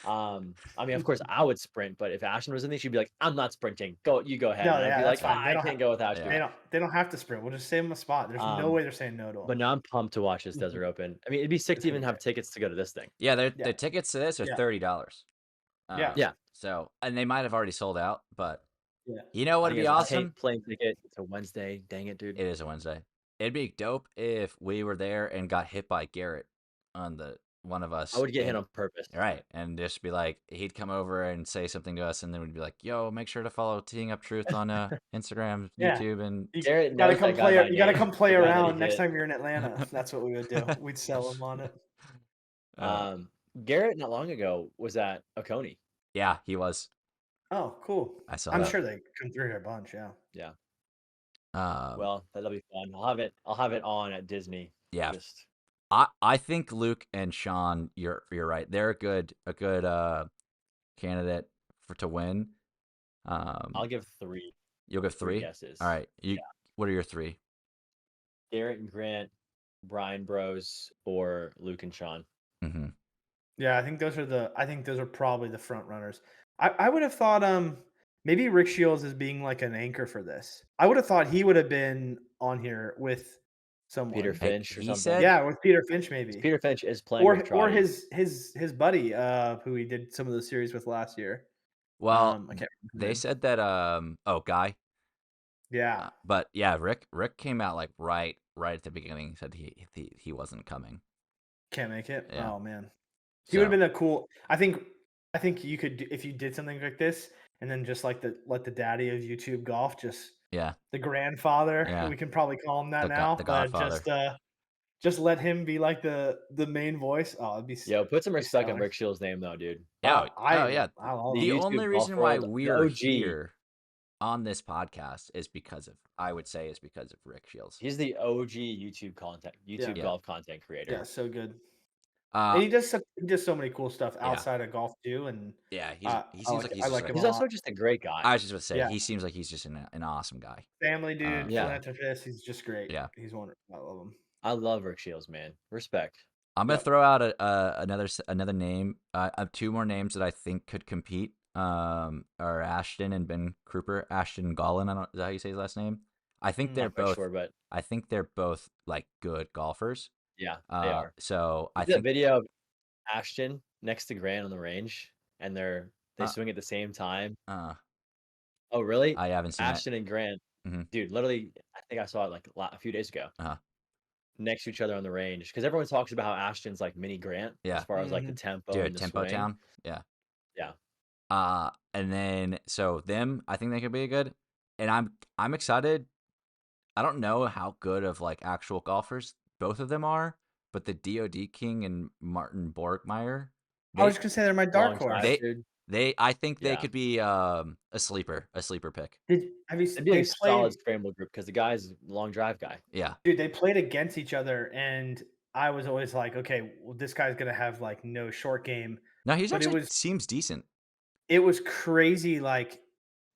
I mean, of course, I would sprint, but if Ashton was in there, she'd be like, "I'm not sprinting. You go ahead." No, And I'd yeah, be that's like, fine. I can't go with Ashton." yeah, They don't have to sprint. We'll just save them a spot. There's no Um, way they're saying no to them. but now I'm pumped to watch this Desert Open. I mean, it'd be sick It's to gonna even be have great. tickets to go to this thing. yeah. Yeah. The tickets to this are Yeah. $30. Yeah. Yeah. So, and they might have already sold out, but Yeah. you know I what'd think be it's a awesome? plane ticket. It's a Wednesday. Dang it, dude. It is a Wednesday. It'd be dope if we were there and got hit by Garrett on the one of I us, would get hit and on purpose. right, and just be like, he'd come over and say something to us, and then we'd be like, "Yo, make sure to follow Teeing Up Truth on Instagram, Yeah. YouTube, and You Garrett gotta knows come that guy play by you gotta come name, play the guy that he around next hit. time you're in Atlanta. That's what we would do. We'd sell them on it. uh, Garrett not long ago was at Oconee. yeah, he was. Oh, cool. I saw I'm Yeah. that. sure they come through here a bunch, yeah. Yeah. Um, Well, that'll be fun. I'll have it on at Disney. yeah, Just I think Luke and Sean, you're right. They're a good candidate for to win. I'll give three You'll give three three. guesses. All right. Yeah. What are your three? Garrett and Grant, Brian Bros, or Luke and Sean. Mm-hmm. Yeah, I think those are probably the front runners. I would have thought maybe Rick Shields is being like an anchor for this. I would have thought he would have been on here with someone. Peter Hey, Finch or he something. said, Yeah, with Peter Finch maybe. Peter Finch is playing with Or Trotty. his buddy who he did some of the series with last year. well, I can't remember his they name. said that Guy. Yeah. But yeah, Rick came out like right at the beginning, said he wasn't coming. Can't make it. Yeah. Oh man. He would have So, been a cool I think you could if you did something like this and then just like let the daddy of YouTube golf just yeah, the grandfather, Yeah. we can probably call him that The now, the but Godfather. just let him be like the main voice. Oh, it'd be Yo, put some be respect on stellar. Rick Shields' name though, dude. Yeah. Oh yeah. I love The The him. YouTube only golf reason why world, the we're OG. here on this podcast is because of Rick Shields. He's the OG YouTube Yeah. golf content creator. Yeah, so good. Uh, And he does so many cool stuff Yeah. outside of golf too, and yeah, he I seems like he's I just like like him He's a also lot. just a great guy. I was just going to say Yeah. he seems like he's just an awesome guy. Family dude, Yeah. philanthropist. He's just great. Yeah. He's wonderful. I love him. I love Rick Shields, man. Respect. I'm gonna Yep. throw out another name. I have two more names that I think could compete. Are Ashton and Ben Kruper. Ashton Gollin. Is that how you say his last name? I think they're Not quite both. sure, but I think they're both like good golfers. yeah, they are. So I That think video of Ashton next to Grant on the range, and they Uh, swing at the same time. uh, Oh, really? I haven't seen that. Ashton and Grant, Mhm. dude. Literally, I think I saw it like a few days ago. Uh-huh. Next to each other on the range, because everyone talks about how Ashton's like mini Grant Yeah. as far as like the Mhm. tempo Dude, and the Tempo swing. Town. Yeah. Yeah, And then so them, I think they could be good. And I'm excited. I don't know how good of like actual golfers both of them are, but the DOD King and Martin Borgmeyer, I was they just gonna say they're my long dark drive, horse. they dude. I think they Yeah, could be a sleeper pick. they'd be They a solid played, scramble group because the guy's a long drive guy. Yeah. dude, they played against each other, and I was always like, okay, well, this guy's gonna have like no short game. No, he's But actually seems decent. it was crazy. Like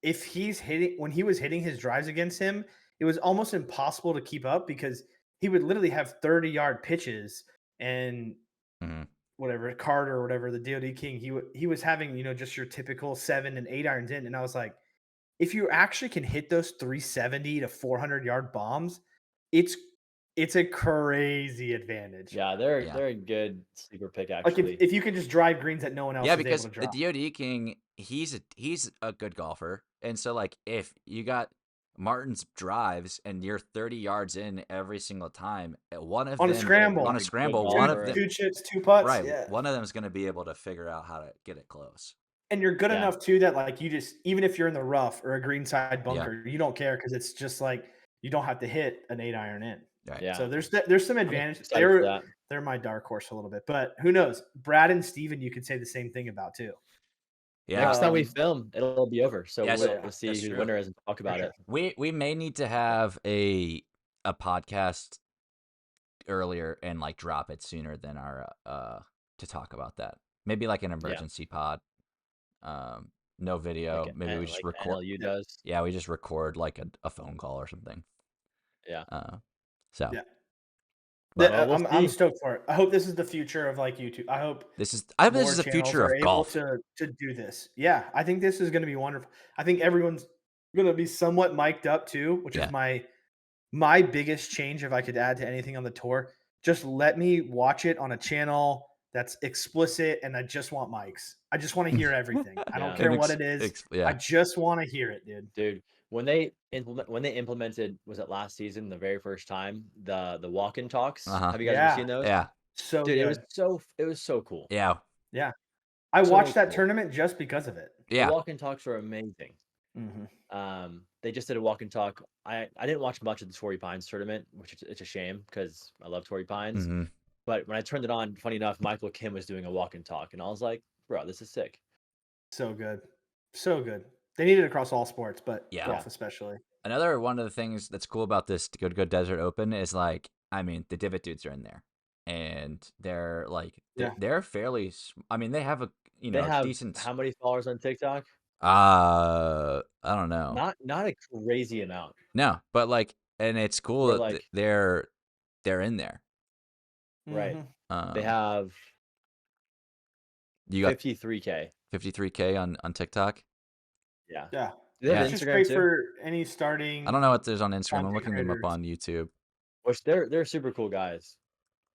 if he's hitting when he was hitting his drives against him, it was almost impossible to keep up because he would literally have 30-yard pitches and Hmm. whatever Carter or whatever the DoD King he was having just your typical 7 and 8 irons in, and I was like, if you actually can hit those 370 to 400-yard bombs, it's it's a crazy advantage. Yeah, Yeah. they're a good sleeper pick Like actually. if you can just drive greens that no one else Yeah, is able because to the drop. DOD King, he's a good golfer. And so like if you got Martin's drives and you're 30 yards in every single time, one of On a them scramble, on a He's a good scramble, one two of golfer, them and two chips, two putts, right, yeah. one of them is going to be able to figure out how to get it close. And you're good yeah, enough too that like you just even if you're in the rough or a greenside Yeah. bunker, you don't care because it's just like you don't have to hit an 8 iron in. Right. yeah. So there's some I'm advantage. excited for that. They're my dark horse a little bit, but who knows? Brad and Steven, you could say the same thing about too. Yeah. Next time we Um, film, it'll be over. So Yeah, we'll, so we'll see that's who the true. winner is and talk about sure. it. We may need to have a podcast earlier and like drop it sooner than our to talk about that. Maybe like an Yeah, emergency pod. No video. Maybe we just like record. NLU does. Yeah, we just record like a phone call or something. Yeah. So Yeah. but Well, we'll I'm see. stoked for it. I hope this is the future of like YouTube. I hope I hope this more is the channels future are of able golf. to do this. Yeah, I think this is going to be wonderful. I think everyone's going to be somewhat mic'd up too, which is Yeah. my biggest change if I could add to anything on the tour. Just let me watch it on a channel that's explicit and I just want mics. I just want to hear everything. I don't Yeah. care what it is. Yeah. I just want to hear it, dude. Dude, when they implemented, was it last season, the very first time, the walk-in talks? Uh-huh. Have you guys ever Yeah. seen those? Yeah. So Dude, good. it was so cool. Yeah. Yeah. I So watched that cool. tournament just because of it. The Yeah. walk-in talks were amazing. Mhm. They just did a walk and talk. I didn't watch much of the Torrey Pines tournament, which it's a shame because I love Torrey Pines. Hmm. But when I turned it on, funny enough, Michael Kim was doing a walk and talk, and I was like, bro, this is sick. So good. So good. They need it across all sports, but Yeah. golf especially. Another one of the things that's cool about this Good Desert Open is like, I mean, the divot dudes are in there, and they're like, Yeah. they're fairly. I mean, they have a They have decent. how many followers on TikTok? I don't know. Not a crazy amount. No, but like, and it's cool We're that like, they're in there. right. Mhm. They have You got 53K. 53K on TikTok. Yeah. Yeah. Do they have Yeah. It's just Instagram great too? for any starting I don't know what there's on Instagram. I'm content looking them up creators. on YouTube. Which they're super cool guys.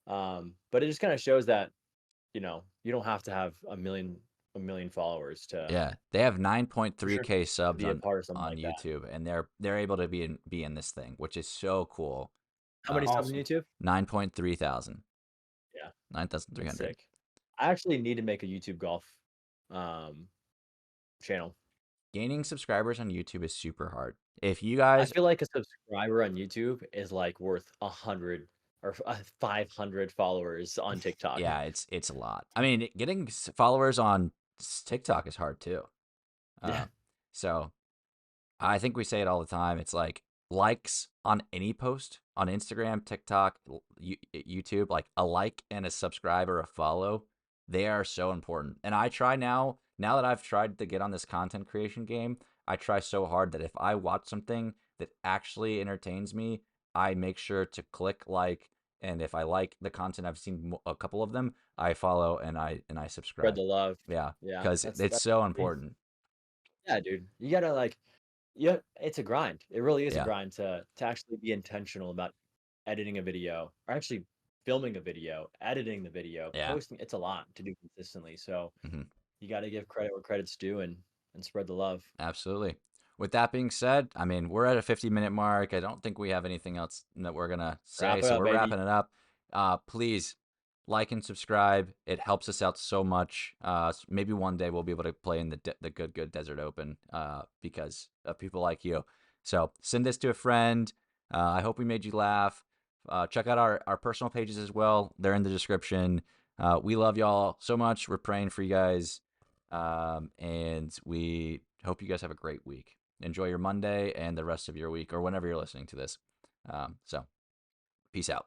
But it just kind of shows that, you don't have to have a million followers to Yeah, they have For sure. 9.3K subs be a part of something on like that. YouTube, and they're able to be in this thing, which is so cool. How many subs on Awesome. YouTube? 9.3 thousand. Yeah. 9,300. That's sick. I actually need to make a YouTube golf channel. Gaining subscribers on YouTube is super hard. If you I guys, feel like a subscriber on YouTube is like worth 100 or 500 followers on TikTok. yeah, it's a lot. I mean, getting followers on TikTok is hard too. Yeah. So I think we say it all the time. It's like likes on any post on Instagram, TikTok, YouTube, like a like and a subscribe or a follow, they are so important. And I try now that I've tried to get on this content creation game, I try so hard that if I watch something that actually entertains me, I make sure to click like, and if I like the content, I've seen a couple of them, I follow and I Spread subscribe. the love. Yeah, Yeah. because it's so important. Yeah, dude. You gotta yeah, it's a grind. It really is a Yeah. grind to actually be intentional about editing a video, or actually filming a video, editing the video, Yeah. posting. It's a lot to do consistently. So Mhm. you got to give credit where credit's due and spread the love. Absolutely. with that being said, I mean, we're at a 50-minute mark. I don't think we have anything else that we're gonna say, Wrap it so up, we're baby. wrapping it up. Please like and subscribe. It helps us out so much. Maybe one day we'll be able to play in the good Desert Open because of people like you. So send this to a friend. I hope we made you laugh. Check out our personal pages as well. They're in the description. We love y'all so much. We're praying for you guys. And we hope you guys have a great week. Enjoy your Monday and the rest of your week or whenever you're listening to this. So peace out.